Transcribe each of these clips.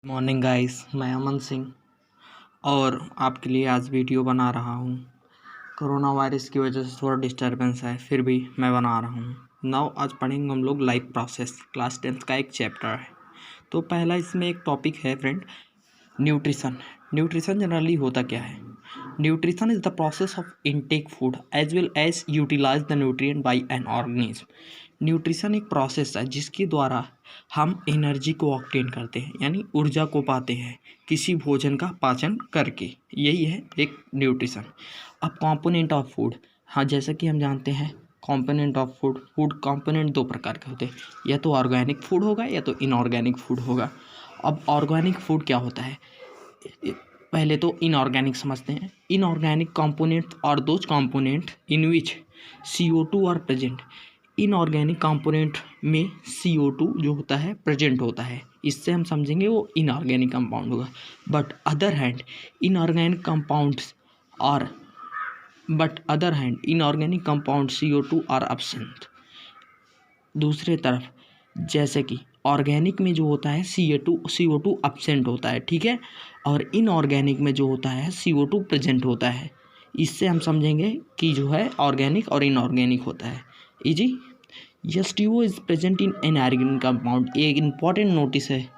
Morning guys, मैं अमन सिंह और आपके लिए आज वीडियो बना रहा हूँ। कोरोना वायरस की वजह से थोड़ा डिस्टर्बेंस है, फिर भी मैं बना रहा हूँ। नाउ आज पढ़ेंगे हम लोग लाइफ प्रोसेस, क्लास 10th का एक चैप्टर है। तो पहला इसमें एक टॉपिक है फ्रेंड, न्यूट्रिशन। न्यूट्रिशन जनरली होता क्या है? Nutrition is the process of intake food as well as utilize the nutrient by an organism. Nutrition एक प्रोसेस है जिसके द्वारा हम एनर्जी को ऑब्टेन करते हैं, यानी ऊर्जा को पाते हैं किसी भोजन का पाचन करके। यही है एक न्यूट्रिशन। अब कंपोनेंट ऑफ फूड, हाँ, जैसा कि हम जानते हैं कंपोनेंट ऑफ फूड कंपोनेंट दो प्रकार के होते हैं, या तो ऑर्गेनिक फूड होगा या तो इनऑर्गेनिक फूड होगा। अब ऑर्गेनिक फूड क्या होता है? पहले तो इनऑर्गेनिक समझते हैं। इनऑर्गेनिक कंपोनेंट और those component in which CO2 are present. Inorganic component में CO2 जो होता है प्रेजेंट होता है, इससे हम समझेंगे वो इनऑर्गेनिक कंपाउंड होगा। But other hand inorganic compounds are inorganic compound CO2 are absent. दूसरे तरफ जैसे कि ऑर्गेनिक में जो होता है CO2 एब्सेंट होता है, ठीक है, और इनऑर्गेनिक में जो होता है CO2 प्रेजेंट होता है। इससे हम समझेंगे कि जो है ऑर्गेनिक और इनऑर्गेनिक होता है। Easy. H2O is present in inorganic compound. एक इम्पॉर्टेंट नोटिस है,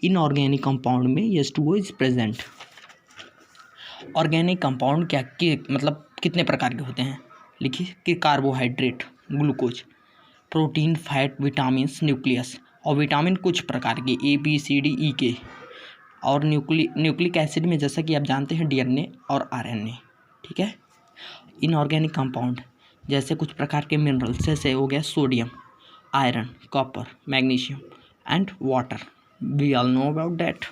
इनऑर्गेनिक कंपाउंड में H2O is present. Organic compound क्या के मतलब कितने प्रकार के होते हैं? लिखिए कि carbohydrate, glucose, protein, fat, vitamins, nucleus. और विटामिन कुछ प्रकार के A B C D E के। और न्यूक्लिक एसिड में जैसा कि आप जानते हैं DNA और RNA, ठीक है। इनऑर्गेनिक कंपाउंड जैसे कुछ प्रकार के मिनरल्स, जैसे हो गया sodium, iron, copper, magnesium and water. We all know about that.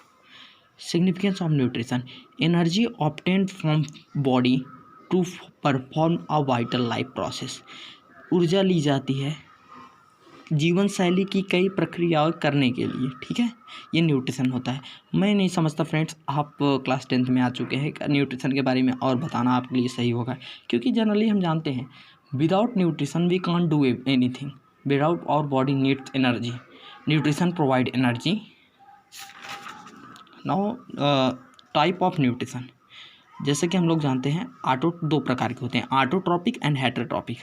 Significance of nutrition, energy obtained from body to perform a vital life process. ऊर्जा ली जाती है जीवन शैली की कई प्रक्रियाएं करने के लिए, ठीक है, ये न्यूट्रिशन होता है। मैं नहीं समझता फ्रेंड्स, आप क्लास 10th में आ चुके हैं, न्यूट्रिशन के बारे में और बताना आपके लिए सही होगा, क्योंकि जनरली हम जानते हैं without nutrition we can't do anything. Without our body needs energy, nutrition provide energy. Now type of nutrition, जैसे कि हम लोग जानते हैं दो प्रकार के होते हैं, autotrophic and heterotrophic.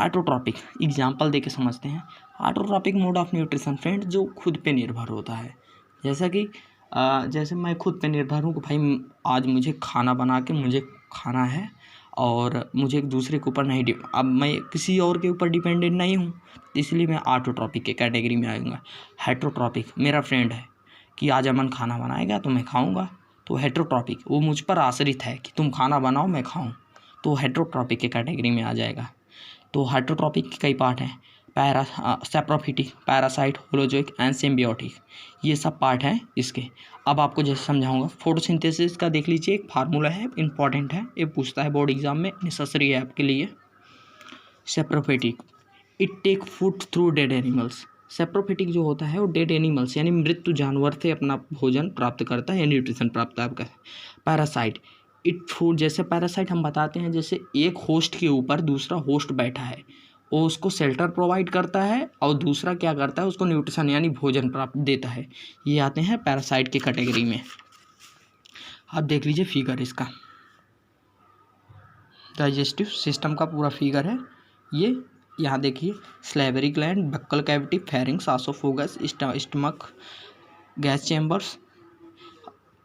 Autotrophic example दे के समझते हैं। Autotrophic mode of nutrition friend जो खुद पे निर्भर होता है, जैसा कि जैसे मैं खुद पे निर्भर हूँ कि भाई आज मुझे खाना बना के मुझे खाना है और मुझे एक दूसरे के ऊपर नहीं अब मैं किसी और के ऊपर डिपेंडेंट नहीं हूँ, इसलिए मैं ऑटोट्रॉपिक के कैटेगरी में आऊँगा। हेटेरोट्रॉपिक मेरा फ्रेंड है कि आज अमन खाना बनाएगा तो मैं खाऊँगा, तो हेटेरोट्रॉपिक वो मुझ पर आश्रित है कि तुम खाना बनाओ मैं खाऊं, तो हेटेरोट्रॉपिक के कैटेगरी में आ जाएगा। तो हेटेरोट्रॉपिक के कई पार्ट हैं, saprophytic, parasite, holozoic and symbiotic, ये सब पार्ट हैं इसके। अब आपको जैसे समझाऊंगा, फोटोसिंथेसिस का देख लीजिए, एक फार्मूला है, इंपॉर्टेंट है, ये पूछता है बोर्ड एग्जाम में, नेसेसरी है आपके लिए। Saprophytic, it take food through dead animals. Saprophytic जो होता है वो डेड एनिमल्स यानी मृत्यु जानवर से अपना भोजन प्राप्त करता है या न्यूट्रिशन प्राप्त करता है। पैरासाइट, इट फूड, जैसे पैरासाइट हम बताते हैं जैसे एक होस्ट के ऊपर दूसरा होस्ट बैठा है, वो उसको शेल्टर प्रोवाइड करता है और दूसरा क्या करता है, उसको न्यूट्रिशन यानी भोजन प्राप्त देता है। ये आते हैं पैरासाइट की कैटेगरी में। आप देख लीजिए फिगर इसका, डाइजेस्टिव सिस्टम का पूरा फिगर है ये। यहाँ देखिए, salivary gland, buccal cavity, pharynx, oesophagus, stomach, gas chambers,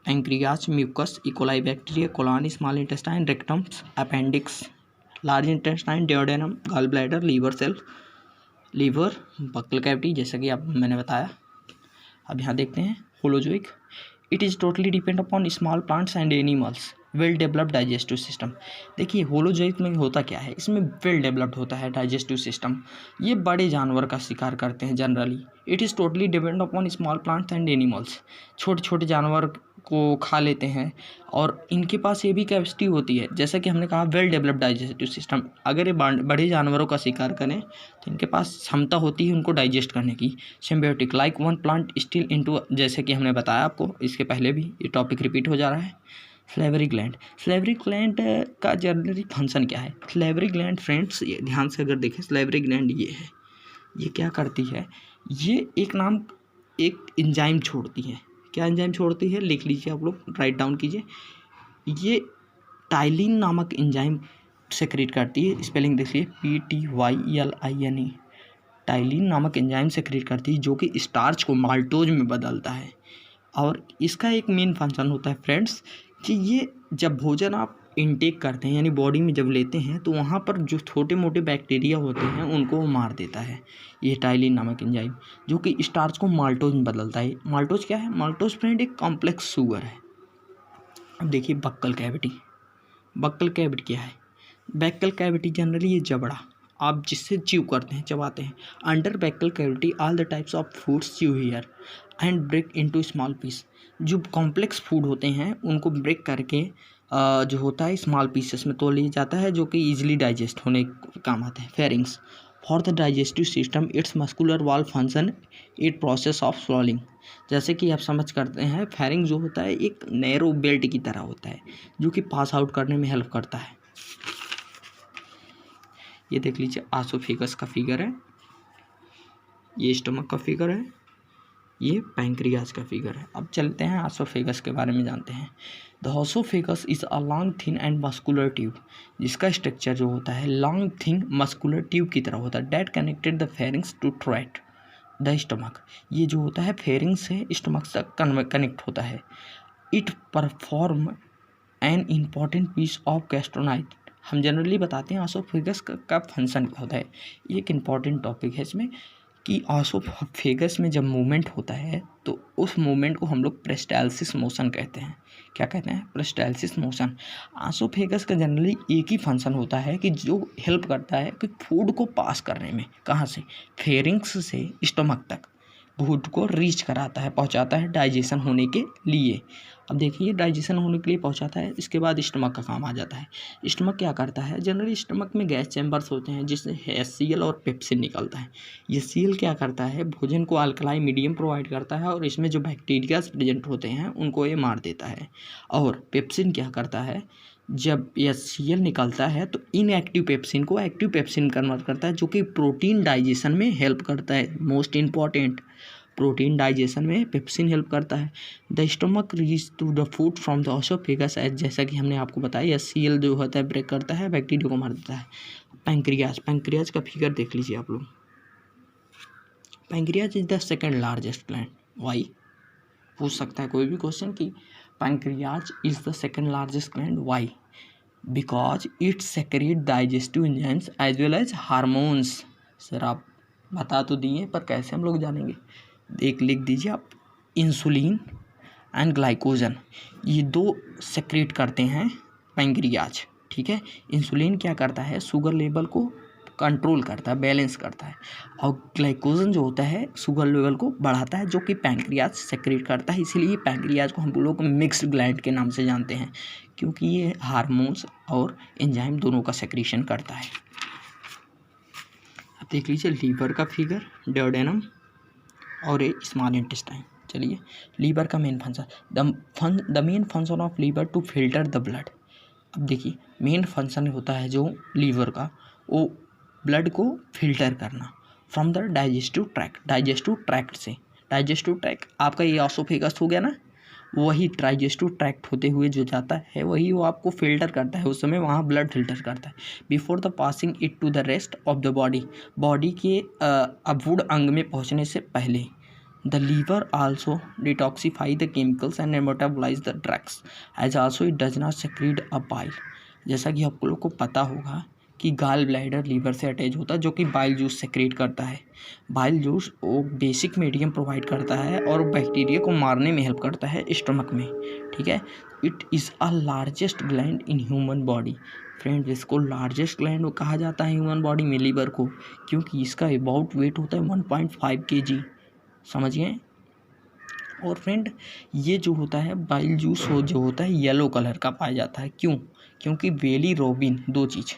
pancreas, mucus, E coli bacteria, colon, small intestine, rectums, appendix, large intestine, duodenum, gall bladder, liver cell, liver, buccal cavity, जैसा कि आप मैंने बताया। अब यहाँ देखते हैं holozoic, it is totally depend upon small plants and animals, well developed digestive system. देखिए होलोजोइक में होता क्या है, इसमें वेल डेवलप्ड होता है डाइजेस्टिव सिस्टम, ये बड़े जानवर का शिकार करते हैं generally. It is totally depend upon small plants and animals, छोटे छोटे जानवर को खा लेते हैं और इनके पास ये भी कैपेसिटी होती है, जैसा कि हमने कहा वेल डेवलप्ड डाइजेस्टिव सिस्टम। अगर ये बड़े जानवरों का शिकार करें तो इनके पास क्षमता होती है उनको डाइजेस्ट करने की। Symbiotic, like one plant still into, जैसे कि हमने बताया आपको इसके पहले भी, ये टॉपिक रिपीट हो जा रहा है। स्लेवरी ग्लैंड, स्लेवरी ग्लैंड का जनरली फंक्शन क्या है? स्लेवरी ग्लैंड फ्रेंड्स, ये ध्यान से अगर देखें, स्लेवरी ग्लैंड ये है, ये क्या करती है, ये एक एंजाइम छोड़ती है। क्या एंजाइम छोड़ती है, लिख लीजिए आप लोग, राइट डाउन कीजिए। ये टाइलिन नामक एंजाइम सेक्रेट करती है, स्पेलिंग देखिए PTYLINE। टाइलिन नामक एंजाइम सेक्रेट करती है जो कि स्टार्च को माल्टोज में बदलता है। और इसका एक मेन फंक्शन होता है फ्रेंड्स कि ये जब भोजन आप इनटेक करते हैं यानी बॉडी में जब लेते हैं तो वहाँ पर जो छोटे मोटे बैक्टीरिया होते हैं उनको वो मार देता है, ये टाइलिन नामक एंजाइम, जो कि स्टार्च को माल्टोज में बदलता है। माल्टोज क्या है? माल्टोज फ्रेंड एक कॉम्प्लेक्स शुगर है। अब देखिए बक्कल कैविटी। बक्कल कैविटी क्या है? बक्कल कैविटी जनरली ये जबड़ा आप जिससे च्यू करते हैं, चबाते हैं। Under buccal cavity all the types of foods chew here and break into small piece. जो कॉम्प्लेक्स फूड होते हैं उनको ब्रेक करके जो होता है स्मॉल पीसेस में तोड़ लिया जाता है, जो कि इजीली डाइजेस्ट होने के काम आते हैं। Pharynx for the digestive system it's muscular wall function it process of swallowing. जैसे कि आप समझ करते हैं, फेरिंग जो होता है एक नैरो बेल्ट की तरह होता है जो कि पास आउट करने में हेल्प करता है। ये देख लीजिए आसोफेगस का फिगर है, ये स्टमक का फिगर है, ये पैंक्रियाज का फिगर है। अब चलते हैं आसोफेगस के बारे में जानते हैं। The oesophagus is a long thin and muscular tube, जिसका स्ट्रक्चर जो होता है लॉन्ग थिन मस्कुलर ट्यूब की तरह होता है। That connected the pharynx to throat the stomach. ये जो होता है फेरिंग्स से स्टमक तक कनेक्ट होता है। It perform an important piece of gastronite. हम जनरली बताते हैं ऑसोफेगस का फंक्शन क्या होता है। ये एक इम्पॉर्टेंट टॉपिक है इसमें कि ऑसोफेगस में जब मूवमेंट होता है तो उस मूवमेंट को हम लोग पेरिस्टाल्सिस मोशन कहते हैं। क्या कहते हैं? Peristalsis motion. ऑसोफेगस का जनरली एक ही फंक्शन होता है कि जो हेल्प करता है कि फूड को पास करने में, कहाँ से? फेरिंग्स से स्टमक तक फूड को रीच कराता है, पहुंचाता है डाइजेशन होने के लिए। अब देखिए डाइजेशन होने के लिए पहुंचाता है, इसके बाद स्टमक का काम आ जाता है। स्टमक क्या करता है? जनरली स्टमक में गैस चैम्बर्स होते हैं जिससे HCl और पेप्सिन निकलता है। ये सील क्या करता है? भोजन को अल्कलाई मीडियम प्रोवाइड करता है और इसमें जो बैक्टीरियाज प्रेजेंट होते हैं उनको ये मार देता है। और पेप्सिन क्या करता है? जब HCl निकलता है तो इनएक्टिव पेप्सिन को एक्टिव पेप्सिन कन्वर्ट करता है, जो कि प्रोटीन डाइजेशन में हेल्प करता है। मोस्ट इम्पॉर्टेंट, प्रोटीन डाइजेशन में पेप्सिन हेल्प करता है। The stomach reach to the food from the oesophagus, जैसा कि हमने आपको बताया HCl जो होता है ब्रेक करता है, बैक्टीरिया को मार देता है। पैंक्रियाज, पैंक्रियाज का फिगर देख लीजिए आप लोग। Pancreas is the second largest gland. Why? पूछ सकता है कोई भी क्वेश्चन कि pancreas is the second largest gland, why? Because it secrete digestive enzymes as well as hormones. Sir आप बता तो दिए पर कैसे हम लोग जानेंगे? एक लिख दीजिए आप, इंसुलिन एंड ग्लाइकोजन, ये दो सेक्रेट करते हैं पैंक्रियाज। ठीक है, इंसुलिन क्या करता है? शुगर लेवल को कंट्रोल करता है, बैलेंस करता है। और ग्लाइकोजन जो होता है शुगर लेवल को बढ़ाता है, जो कि पैंक्रियाज सेक्रेट करता है। इसीलिए पैंक्रियाज को हम लोग मिक्स्ड ग्लैंड के नाम से जानते हैं, क्योंकि ये हार्मोन्स और एंजाइम दोनों का सेक्रेशन करता है। अब देख लीजिए लीवर का फिगर, डुओडेनम और ए स्मॉल इंटेस्टाइन। चलिए लीवर का main function, the main function of liver to filter the blood. अब देखिए मेन फंक्शन होता है जो लीवर का, वो ब्लड को फिल्टर करना from the digestive tract. Digestive tract से, डाइजेस्टिव ट्रैक्ट आपका ये ऑसोफेगस हो गया ना, वही डाइजेस्टिव ट्रैक्ट होते हुए जो जाता है वही वो आपको फिल्टर करता है, उस समय वहाँ ब्लड फिल्टर करता है। Before the passing it to the rest of the body, body के अवुड अंग में पहुँचने से पहले। The liver also detoxify the chemicals and metabolise the drugs as also it does not secrete a bile. जैसा कि आप लोग को पता होगा कि गाल ब्लैडर लीवर से अटैच होता है, जो कि बाइल जूस सेक्रेट करता है। बाइल जूस वो बेसिक मीडियम प्रोवाइड करता है और बैक्टीरिया को मारने में हेल्प करता है स्टमक में। ठीक है, it is a largest gland in human body. Friend इसको लार्जेस्ट ग्लैंड कहा जाता है ह्यूमन बॉडी में, लीवर को, क्योंकि इसका अबाउट वेट होता है 1.5 kg। समझ गए? और फ्रेंड ये जो होता है बाइल जूस जो होता है येलो कलर का पाया जाता है। क्यों? क्योंकि बेली रोबिन, दो चीज़,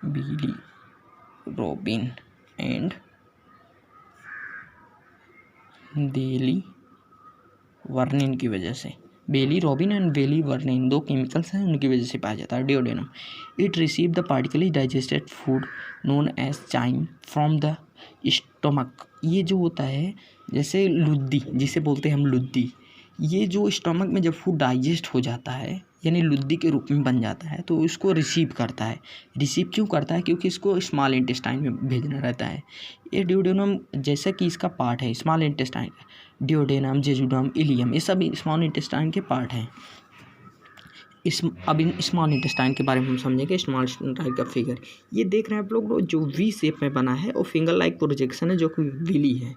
बिली रोबिन एंड बेली वर्निन की वजह से, बेली रोबिन एंड बेली वर्निन दो केमिकल्स हैं, उनकी वजह से पाया जाता है duodenum. It receive the partially digested food known as chyme from the stomach, ये जो होता है जैसे लुद्दी, जिसे बोलते हैं हम लुद्दी, ये जो स्टमक में जब फूड डाइजेस्ट हो जाता है यानी लुद्दी के रूप में बन जाता है तो इसको रिसीव करता है। रिसीव क्यों करता है? क्योंकि इसको स्मॉल इंटेस्टाइन में भेजना रहता है। ये ड्यूडेनम जैसे कि इसका पार्ट है स्मॉल इंटेस्टाइन, ड्यूडेनम, जेजुडम, इलियम, ये सभी स्मॉल इंटेस्टाइन के पार्ट हैं। अब इन स्मॉल इंटेस्टाइन के बारे में हम समझेंगे। स्मॉल इंटेस्टाइन का फिगर ये देख रहे हैं आप लोग, जो वी शेप में बना है और फिंगर लाइक प्रोजेक्शन है जो कि विली है,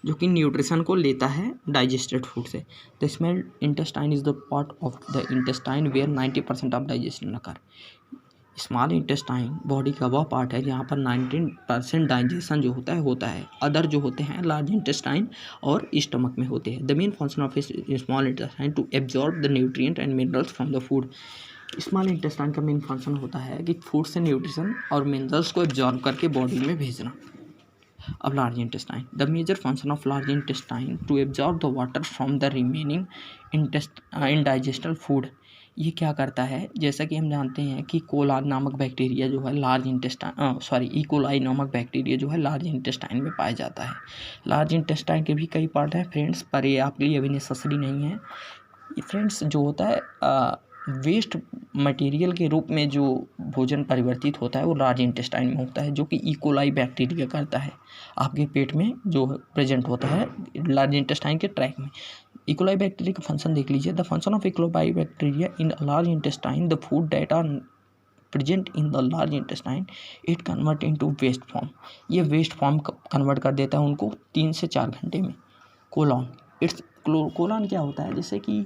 जो कि न्यूट्रिशन को लेता है डाइजेस्टेड फूड से। The small intestine is the part of the intestine where 90% of digestion occur. Small intestine body का वह पार्ट है जहाँ पर 19% डाइजेशन जो होता है। अदर जो होते हैं लार्ज इंटेस्टाइन और स्टमक में होते हैं। The main function of small intestine to absorb the nutrient and minerals from the food. Small intestine का मेन फंक्शन होता है कि फूड से न्यूट्रिशन और मिनरल्स को एब्जॉर्ब करके बॉडी में भेजना। अब large intestine, the major function of large intestine to absorb the water from the remaining indigestible food. ये क्या करता है? जैसा कि हम जानते हैं कि कोलान नामक बैक्टीरिया जो है लार्ज इंटेस्टाइन इकोलाई नामक बैक्टीरिया जो है लार्ज इंटेस्टाइन में पाया जाता है। लार्ज इंटेस्टाइन के भी कई पार्ट हैं फ्रेंड्स, पर ये आपके लिए अभी नेसेसरी नहीं है। ये फ्रेंड्स जो होता है वेस्ट मटेरियल के रूप में जो भोजन परिवर्तित होता है वो लार्ज इंटेस्टाइन में होता है, जो कि इकोलाई बैक्टीरिया करता है। आपके पेट में जो प्रेजेंट होता है लार्ज इंटेस्टाइन के ट्रैक में। इकोलाई बैक्टीरिया का फंक्शन देख लीजिए। The function of E coli bacteria in large intestine, the food that are present in the large intestine it convert into waste form. ये वेस्ट फॉर्म कन्वर्ट कर देता है उनको 3 से 4 घंटे में। कोलॉन, कोलॉन क्या होता है? जैसे कि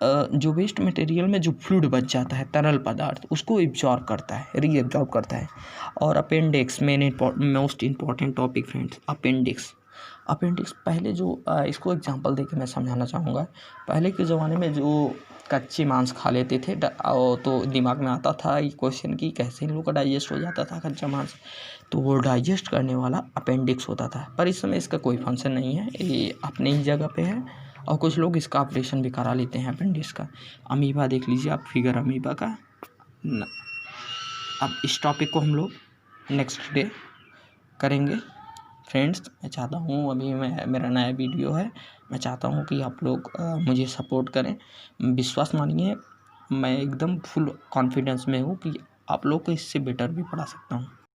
जो वेस्ट मटेरियल में जो फ्लूइड बच जाता है तरल पदार्थ उसको एब्जॉर्ब करता है, रीएब्जॉर्ब करता है। और appendix, most important topic friends, appendix पहले जो इसको एग्जांपल देके मैं समझाना चाहूँगा। पहले के ज़माने में जो कच्चे मांस खा लेते थे तो दिमाग में आता था ये क्वेश्चन कि कैसे इन लोगों का डाइजेस्ट हो जाता था कच्चा मांस, तो वो डाइजेस्ट करने वाला अपेंडिक्स होता था। पर इस समय इसका कोई फंक्शन नहीं है, ये अपने ही जगह पे है और कुछ लोग इसका ऑपरेशन भी करा लेते हैं अपेंडिक्स का। अमीबा देख लीजिए आप, फिगर अमीबा का। अब इस टॉपिक को हम लोग नेक्स्ट डे करेंगे फ्रेंड्स। मैं चाहता हूँ, अभी मेरा नया वीडियो है, मैं चाहता हूँ कि आप लोग मुझे सपोर्ट करें। विश्वास मानिए मैं एकदम फुल कॉन्फिडेंस में हूँ कि आप लोग को इससे बेटर भी पढ़ा सकता हूँ।